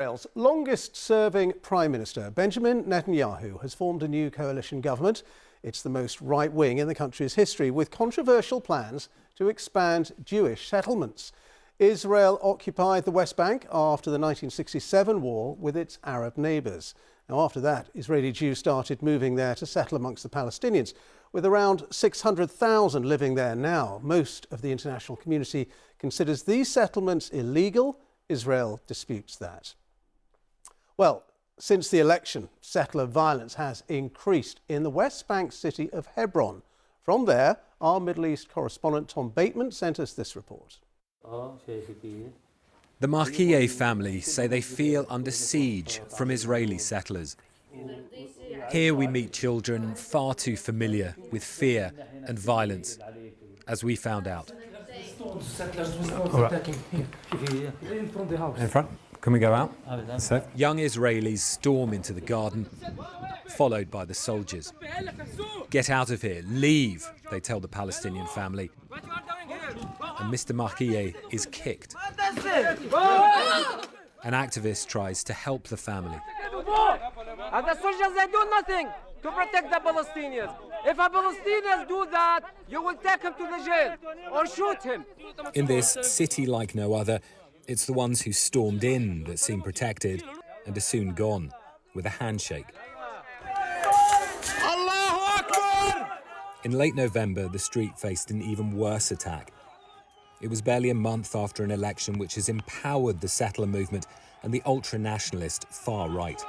Israel's longest-serving Prime Minister, Benjamin Netanyahu, has formed a new coalition government. It's the most right-wing in the country's history, with controversial plans to expand Jewish settlements. Israel occupied the West Bank after the 1967 war with its Arab neighbours. Now, after that, Israeli Jews started moving there to settle amongst the Palestinians, with around 600,000 living there now. Most of the international community considers these settlements illegal. Israel disputes that. Well, since the election, settler violence has increased in the West Bank city of Hebron. From there, our Middle East correspondent Tom Bateman sent us this report. The Markieh family say they feel under siege from Israeli settlers. Here we meet children far too familiar with fear and violence, as we found out. In front. Can we go out? Young Israelis storm into the garden, followed by the soldiers. Get out of here, leave, they tell the Palestinian family. And Mr. Markieh is kicked. An activist tries to help the family. And the soldiers, they do nothing to protect the Palestinians. If a Palestinians do that, you will take him to the jail or shoot him. In this city like no other, it's the ones who stormed in that seem protected and are soon gone with a handshake. Allahu Akbar! In late November, the street faced an even worse attack. It was barely a month after an election which has empowered the settler movement and the ultra-nationalist far right.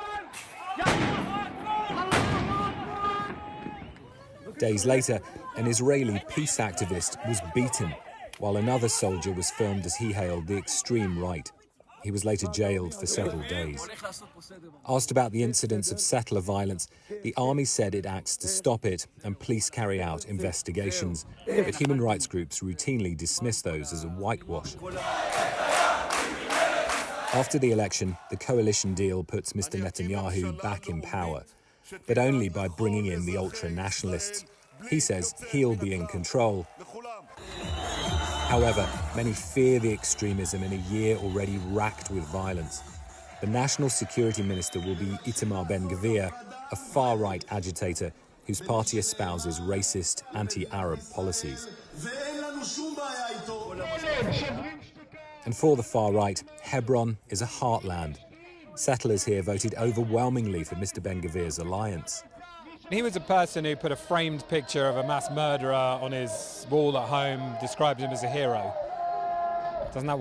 Days later, an Israeli peace activist was beaten, while another soldier was filmed as he hailed the extreme right. He was later jailed for several days. Asked about the incidents of settler violence, the army said it acts to stop it and police carry out investigations. But human rights groups routinely dismiss those as a whitewash. After the election, the coalition deal puts Mr. Netanyahu back in power, but only by bringing in the ultra-nationalists. He says he'll be in control. However, many fear the extremism in a year already racked with violence. The National Security Minister will be Itamar Ben-Gvir, a far-right agitator whose party espouses racist, anti-Arab policies. And for the far right, Hebron is a heartland. Settlers here voted overwhelmingly for Mr. Ben-Gvir's alliance. He was a person who put a framed picture of a mass murderer on his wall at home, described him as a hero. Doesn't that